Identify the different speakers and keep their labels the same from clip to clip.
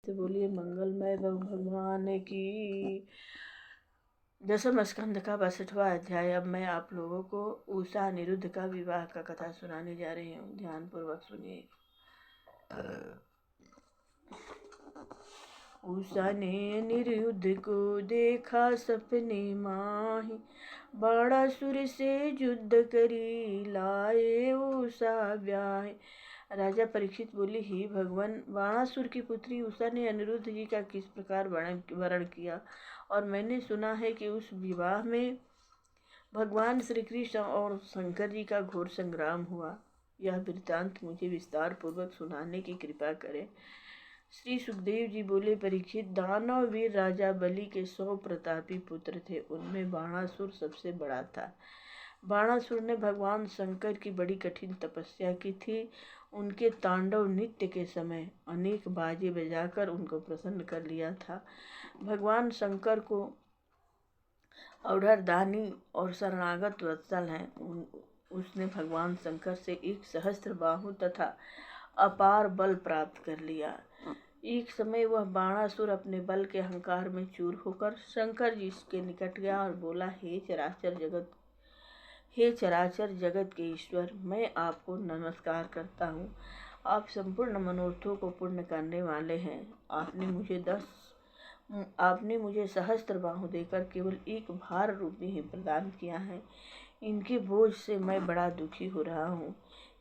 Speaker 1: नमस्ते बोलिए मंगलमय भगवान की। 10वें स्कंद का 62वां अध्याय। अब मैं आप लोगों को उषा अनिरुद्ध का विवाह का कथा सुनाने जा रही हूँ, ध्यान पूर्वक सुनिए। उषा ने अनिरुद्ध को देखा सपने माही, बाणासुर से युद्ध करी लाए उषा ब्याह। राजा परीक्षित बोले, हे भगवान, बाणासुर की पुत्री उषा ने अनिरुद्ध जी का किस प्रकार वर्ण किया, और मैंने सुना है कि उस विवाह में भगवान श्री कृष्ण और शंकर जी का घोर संग्राम हुआ। यह वृत्तांत मुझे विस्तार पूर्वक सुनाने की कृपा करें। श्री सुखदेव जी बोले, परीक्षित, दानव वीर राजा बलि के 100 प्रतापी पुत्र थे, उनमें बाणासुर सबसे बड़ा था। बाणासुर ने भगवान शंकर की बड़ी कठिन तपस्या की थी। उनके तांडव नृत्य के समय अनेक बाजे बजाकर उनको प्रसन्न कर लिया था। भगवान शंकर को औढ़र दानी और शरणागत वत्सल हैं। उसने भगवान शंकर से एक सहस्त्र बाहु तथा अपार बल प्राप्त कर लिया। एक समय वह बाणासुर अपने बल के अहंकार में चूर होकर शंकर जी के निकट गया और बोला, हे चराचर जगत के ईश्वर, मैं आपको नमस्कार करता हूँ। आप संपूर्ण मनोरथों को पूर्ण करने वाले हैं। आपने मुझे सहस्त्र बाहु देकर केवल एक भार रूपी ही प्रदान किया है। इनके बोझ से मैं बड़ा दुखी हो रहा हूँ।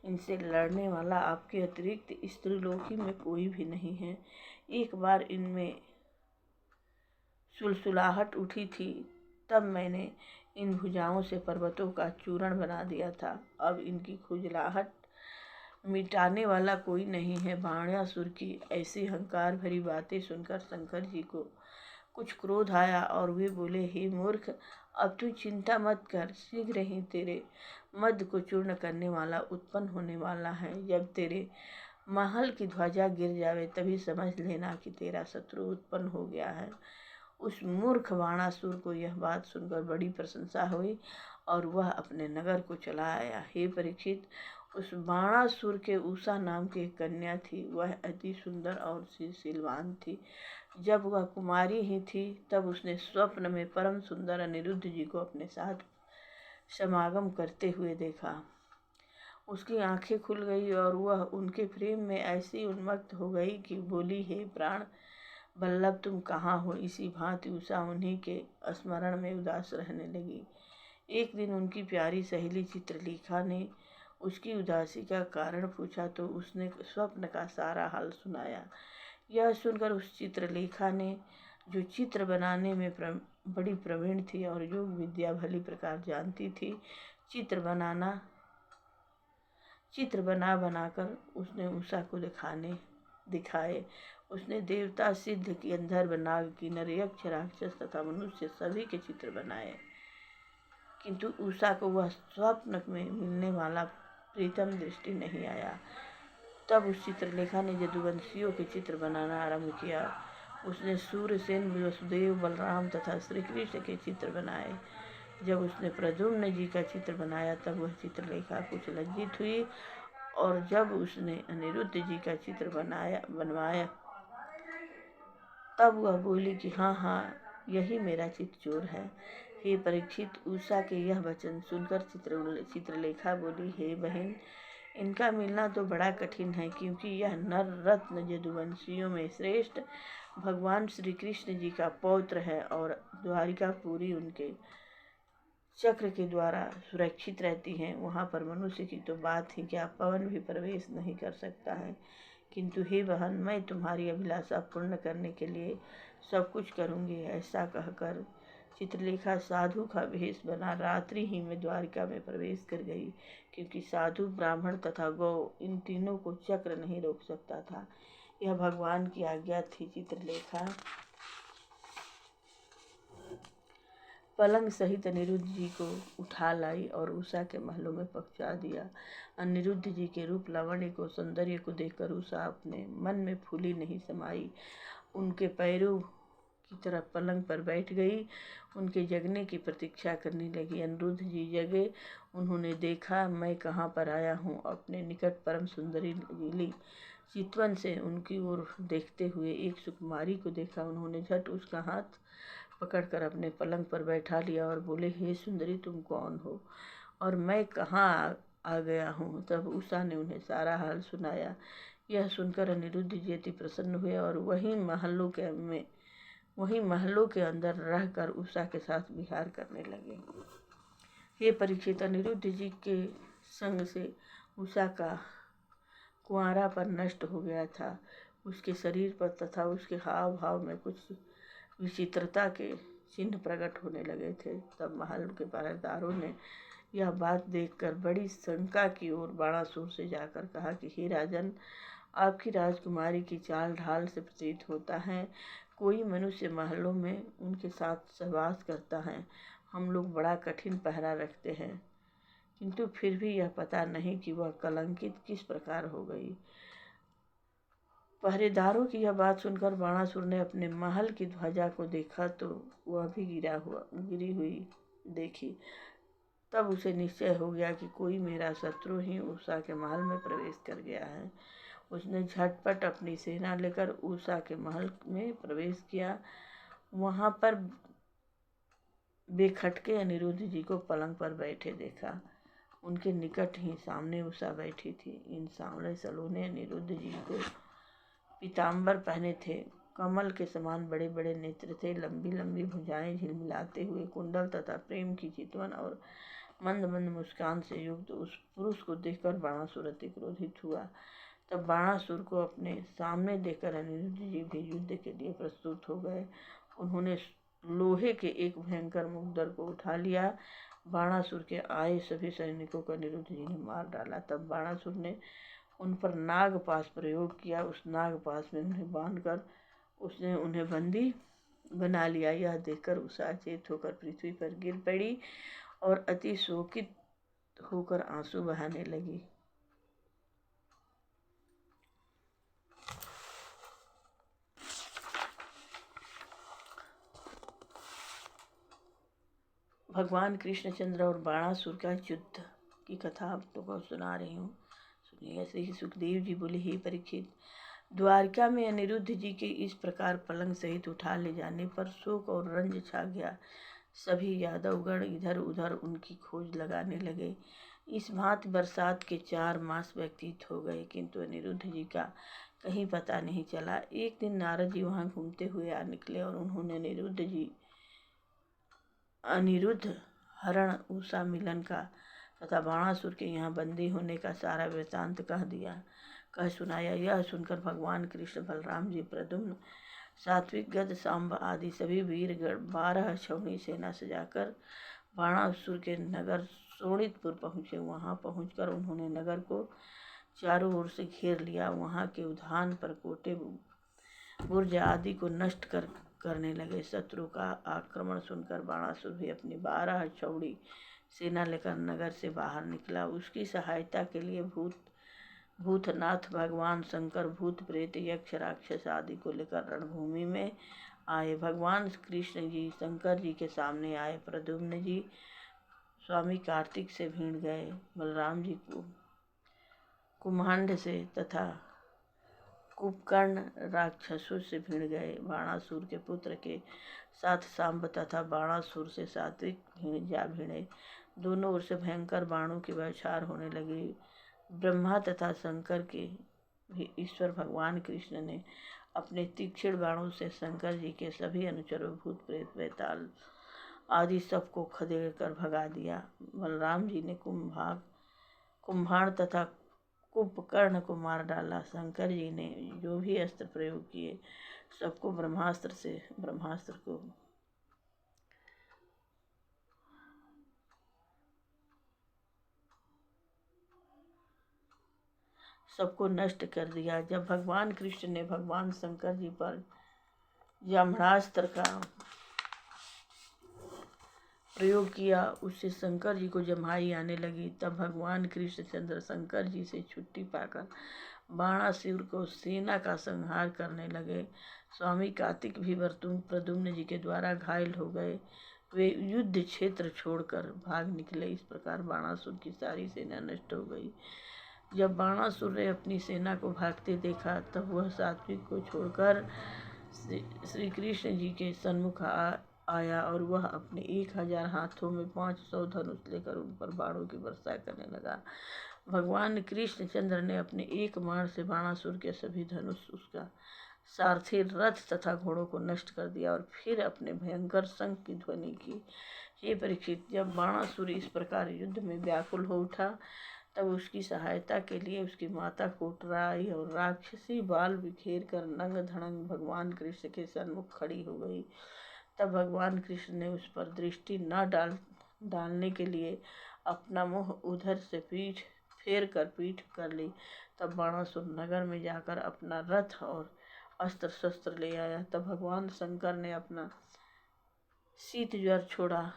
Speaker 1: इनसे लड़ने वाला आपके अतिरिक्त इस त्रिलोकी में कोई भी नहीं है। एक बार इनमें सुलसुलाहट उठी थी, तब मैंने इन भुजाओं से पर्वतों का चूर्ण बना दिया था। अब इनकी खुजलाहट मिटाने वाला कोई नहीं है। बाणासुर की ऐसी अहंकार भरी बातें सुनकर शंकर जी को कुछ क्रोध आया और वे बोले, हे मूर्ख, अब तू चिंता मत कर, शीघ्र ही तेरे मद को चूर्ण करने वाला उत्पन्न होने वाला है। जब तेरे महल की ध्वजा गिर जावे तभी समझ लेना कि तेरा शत्रु उत्पन्न हो गया है। उस मूर्ख बाणासुर को यह बात सुनकर बड़ी प्रशंसा हुई और वह अपने नगर को चला आया। हे परीक्षित, उस बाणासुर के उषा नाम की एक कन्या थी। वह अति सुंदर और शीलवान थी। जब वह कुमारी ही थी तब उसने स्वप्न में परम सुंदर अनिरुद्ध जी को अपने साथ समागम करते हुए देखा। उसकी आंखें खुल गई और वह उनके प्रेम में ऐसी उन्मत्त हो गई कि बोली, हे प्राण वल्लभ, तुम कहाँ हो। इसी भांति उषा उन्हीं के स्मरण में उदास रहने लगी। एक दिन उनकी प्यारी सहेली चित्रलेखा ने उसकी उदासी का कारण पूछा तो उसने स्वप्न का सारा हाल सुनाया। यह सुनकर उस चित्रलेखा ने, जो चित्र बनाने में बड़ी प्रवीण थी और योग विद्या भली प्रकार जानती थी, चित्र बनाकर उसने उषा को दिखाए। उसने देवता, सिद्ध, गंधर्व, नाग, किन्नर, यक्ष, राक्षस तथा मनुष्य सभी के चित्र बनाए, किंतु उषा को वह स्वप्न में मिलने वाला प्रीतम दृष्टि नहीं आया। तब उस चित्रलेखा ने यदुवंशियों के चित्र बनाना आरंभ किया। उसने सूर्यसेन, वसुदेव, बलराम तथा श्री कृष्ण के चित्र बनाए। जब उसने प्रद्युम्न जी का चित्र बनाया तब वह चित्रलेखा कुछ लज्जित हुई, और जब उसने अनिरुद्ध जी का चित्र बनवाया तब वह बोली कि हाँ, यही मेरा चितचोर है। हे परीक्षित, उषा के यह वचन सुनकर चित्रलेखा बोली, हे बहन, इनका मिलना तो बड़ा कठिन है, क्योंकि यह नर रत्न यदुवंशियों में श्रेष्ठ भगवान श्री कृष्ण जी का पौत्र है और द्वारिकापुरी उनके चक्र के द्वारा सुरक्षित रहती हैं। वहाँ पर मनुष्य की तो बात ही क्या, पवन भी प्रवेश नहीं कर सकता है। किंतु हे बहन, मैं तुम्हारी अभिलाषा पूर्ण करने के लिए सब कुछ करूँगी। ऐसा कहकर चित्रलेखा साधु का वेश बना रात्रि ही में द्वारिका में प्रवेश कर गई, क्योंकि साधु, ब्राह्मण तथा गौ, इन तीनों को चक्र नहीं रोक सकता था। यह भगवान की आज्ञा थी। चित्रलेखा पलंग सहित अनिरुद्ध जी को उठा लाई और उषा के महलों में पहुंचा दिया। अनिरुद्ध जी के रूप, लावण्य को, सौंदर्य को देखकर उषा अपने मन में फूली नहीं समाई। उनके पैरों की तरफ पलंग पर बैठ गई, उनके जगने की प्रतीक्षा करने लगी। अनिरुद्ध जी जगे। उन्होंने देखा, मैं कहाँ पर आया हूँ। अपने निकट परम सुंदरी नीली चितवन से उनकी ओर देखते हुए एक सुकुमारी को देखा। उन्होंने झट उसका हाथ पकड़कर अपने पलंग पर बैठा लिया और बोले, हे सुंदरी, तुम कौन हो और मैं कहाँ आ गया हूँ। तब उषा ने उन्हें सारा हाल सुनाया। यह सुनकर अनिरुद्ध जी अति प्रसन्न हुए और वहीं महलों के अंदर रहकर उषा के साथ विहार करने लगे। हे परीक्षित, अनिरुद्ध जी के संग से उषा का कुंवारापन नष्ट हो गया था। उसके शरीर पर तथा उसके हाव भाव में कुछ विचित्रता के चिन्ह प्रकट होने लगे थे। तब महल के पहरेदारों ने यह बात देखकर बड़ी शंका की ओर बाणासुर से जाकर कहा कि हे राजन, आपकी राजकुमारी की चाल ढाल से प्रतीत होता है कोई मनुष्य महलों में उनके साथ सहवास करता है। हम लोग बड़ा कठिन पहरा रखते हैं, किंतु फिर भी यह पता नहीं कि वह कलंकित किस प्रकार हो गई। पहरेदारों की यह बात सुनकर बाणासुर ने अपने महल की ध्वजा को देखा तो वह भी गिरी हुई देखी। तब उसे निश्चय हो गया कि कोई मेरा शत्रु ही उषा के महल में प्रवेश कर गया है। उसने झटपट अपनी सेना लेकर उषा के महल में प्रवेश किया। वहां पर बेखटके अनिरुद्ध जी को पलंग पर बैठे देखा। उनके निकट ही सामने उषा बैठी थी। इन सांवले सलोने अनिरुद्ध जी को पीताम्बर पहने थे। कमल के समान बड़े बड़े नेत्र थे। लंबी लंबी भुजाएं झिलमिलाते हुए कुंडल तथा प्रेम की चितवन और मंद मंद मुस्कान से युक्त उस पुरुष को देखकर बाणासुर अति क्रोधित हुआ। तब बाणासुर को अपने सामने देखकर अनिरुद्ध जी भी युद्ध के लिए प्रस्तुत हो गए। उन्होंने लोहे के एक भयंकर मुद्गर को उठा लिया। बाणासुर के आए सभी सैनिकों को अनिरुद्ध जी ने मार डाला। तब बाणासुर ने उन पर नागपाश प्रयोग किया। उस नागपाश में उन्हें बांधकर उसने उन्हें बंदी बना लिया। यह देखकर उषा अचेत होकर पृथ्वी पर गिर पड़ी और अति शोकित होकर आंसू बहाने लगी। भगवान कृष्णचंद्र और बाणासुर का युद्ध की कथा आपको सुना रही हूँ। सुनिए। ऐसे ही सुखदेव जी बोले, हे परीक्षित, द्वारका में अनिरुद्ध जी के इस प्रकार पलंग सहित उठा ले जाने पर शोक और रंज छा गया। सभी यादवगण इधर उधर उनकी खोज लगाने लगे। इस भांति बरसात के 4 मास व्यतीत हो गए, किंतु अनिरुद्ध जी का कहीं पता नहीं चला। एक दिन नारद जी वहां घूमते हुए आ निकले और उन्होंने अनिरुद्ध हरण, उषा मिलन का तथा बाणासुर के यहाँ बंदी होने का सारा वृतांत कह सुनाया। यह सुनकर भगवान कृष्ण, बलराम जी, प्रद्युम्न, सात्विक, गद, सांब आदि सभी वीरगण 12 छावनी सेना सजाकर बाणासुर के नगर शोणितपुर पहुँचे। वहाँ पहुँचकर उन्होंने नगर को चारों ओर से घेर लिया। वहाँ के उद्यान पर कोटे बुर्ज आदि को नष्ट करने लगे। शत्रु का आक्रमण सुनकर बाणासुर भी अपनी 12 छावनी सेना लेकर नगर से बाहर निकला। उसकी सहायता के लिए भूतनाथ भगवान शंकर भूत प्रेत यक्ष राक्षस आदि को लेकर रणभूमि में आए। भगवान कृष्ण जी शंकर जी के सामने आए। प्रद्युम्न जी स्वामी कार्तिक से भिड़ गए। बलराम जी को कुम्हांड से तथा कुंभकर्ण राक्षसों से भिड़ गए। बाणासुर के पुत्र के साथ सांब तथा बाणासुर से सात्विक भिड़े। दोनों ओर से भयंकर बाणों की बौछार होने लगी। ब्रह्मा तथा शंकर के भी ईश्वर भगवान कृष्ण ने अपने तीक्ष्ण बाणों से शंकर जी के सभी अनुचरों, भूत प्रेत बेताल आदि सबको खदेड़ कर भगा दिया। बलराम जी ने कुंभाण तथा कुंभकर्ण को मार डाला। शंकर जी ने जो भी अस्त्र प्रयोग किए सबको सबको नष्ट कर दिया। जब भगवान कृष्ण ने भगवान शंकर जी पर ब्रह्मास्त्र का प्रयोग किया, उससे शंकर जी को जम्हाई आने लगी। तब भगवान कृष्णचंद्र शंकर जी से छुट्टी पाकर बाणासुर को सेना का संहार करने लगे। स्वामी कार्तिक भी प्रद्युम्न जी के द्वारा घायल हो गए। वे युद्ध क्षेत्र छोड़कर भाग निकले। इस प्रकार बाणासुर की सारी सेना नष्ट हो गई। जब बाणासुर ने अपनी सेना को भागते देखा तब वह सात्विक को छोड़कर श्री कृष्ण जी के सन्मुख आया और वह अपने 1000 हाथों में 500 धनुष लेकर उन पर बाणों की वर्षा करने लगा। भगवान कृष्णचंद्र ने अपने एक बाण से बाणासुर के सभी धनुष, उसका सारथी, रथ तथा घोड़ों को नष्ट कर दिया और फिर अपने भयंकर शंख की ध्वनि की। हे परीक्षित, जब बाणासुर इस प्रकार युद्ध में व्याकुल हो उठा तब उसकी सहायता के लिए उसकी माता कोटरा आई और राक्षसी बाल बिखेर कर नंग धड़ंग भगवान कृष्ण के सन्मुख खड़ी हो गई। तब भगवान कृष्ण ने उस पर दृष्टि न डालने के लिए अपना मुँह उधर से पीठ कर ली। तब बाणासुर नगर में जाकर अपना रथ और अस्त्र शस्त्र ले आया। तब भगवान शंकर ने अपना शीत ज्वर छोड़ा।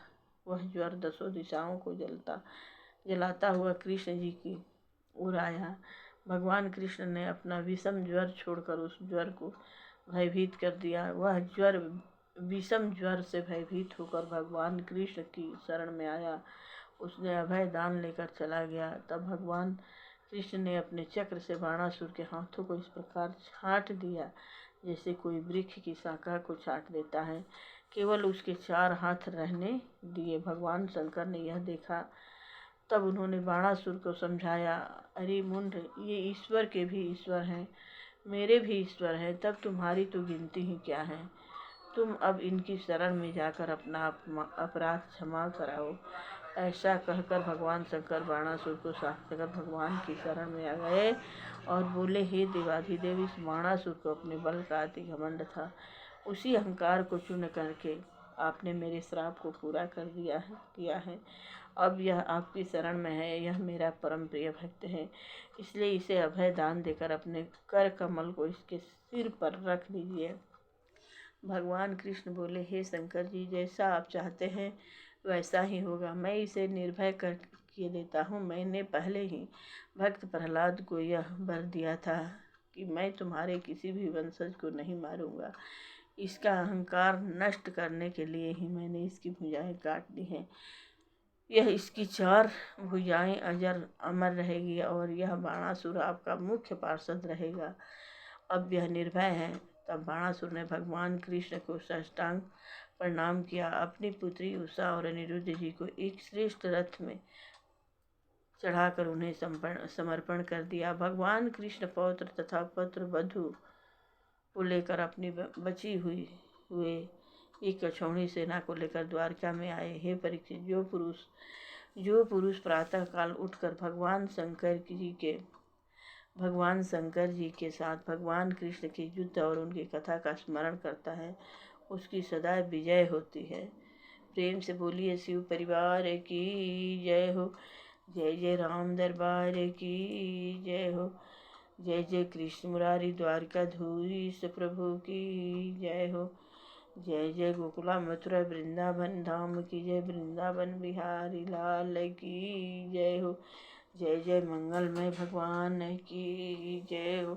Speaker 1: वह ज्वर 10 दिशाओं को जलाता हुआ कृष्ण जी की ओर आया। भगवान कृष्ण ने अपना विषम ज्वर छोड़कर उस ज्वर को भयभीत कर दिया। वह ज्वर विषम ज्वर से भयभीत होकर भगवान कृष्ण की शरण में आया। उसने अभय दान लेकर चला गया। तब भगवान कृष्ण ने अपने चक्र से बाणासुर के हाथों को इस प्रकार छाँट दिया जैसे कोई वृक्ष की शाखा को छाँट देता है। केवल उसके 4 हाथ रहने दिए। भगवान शंकर ने यह देखा तब उन्होंने बाणासुर को समझाया, अरे मुंड, ये ईश्वर के भी ईश्वर हैं, मेरे भी ईश्वर हैं, तब तुम्हारी तो गिनती ही क्या है। तुम अब इनकी शरण में जाकर अपना अपराध क्षमा कराओ। ऐसा कहकर भगवान शंकर बाणासुर को शांत कर भगवान की शरण में आ गए और बोले, हे देवाधिदेव, इस बाणासुर को अपने बल का अति घमंड था। उसी अहंकार को चूर्ण करके आपने मेरे श्राप को पूरा किया है। अब यह आपकी शरण में है। यह मेरा परम प्रिय भक्त है, इसलिए इसे अभय दान देकर अपने कर कमल को इसके सिर पर रख दीजिए। भगवान कृष्ण बोले, हे शंकर जी, जैसा आप चाहते हैं वैसा ही होगा। मैं इसे निर्भय कर किए देता हूँ। मैंने पहले ही भक्त प्रहलाद को यह वर दिया था कि मैं तुम्हारे किसी भी वंशज को नहीं मारूंगा। इसका अहंकार नष्ट करने के लिए ही मैंने इसकी भुजाएं काट दी हैं। यह इसकी 4 भुजाएं अजर अमर रहेगी और यह बाणासुर आपका मुख्य पार्षद रहेगा। अब यह निर्भय है। तब बाणासुर ने भगवान कृष्ण को साष्टांग प्रणाम किया। अपनी पुत्री उषा और अनिरुद्ध जी को एक श्रेष्ठ रथ में चढ़ाकर उन्हें समर्पण कर दिया। भगवान कृष्ण पौत्र तथा पुत्र वधू को लेकर अपनी बची हुए एक कछौनी सेना को लेकर द्वारका में आए। हे परीक्षित, जो पुरुष प्रातः काल उठकर भगवान शंकर जी के साथ भगवान कृष्ण के युद्ध और उनकी कथा का स्मरण करता है, उसकी सदा विजय होती है। प्रेम से बोलिए, शिव परिवार की जय हो। जय जय राम दरबार की जय हो। जय जय कृष्ण मुरारी द्वारकाधीश प्रभु की जय हो। जय जय गोकुला मथुरा वृंदावन धाम की जय। वृंदावन बिहारी लाल की जय हो। जय जय मंगलमय भगवान की जय हो।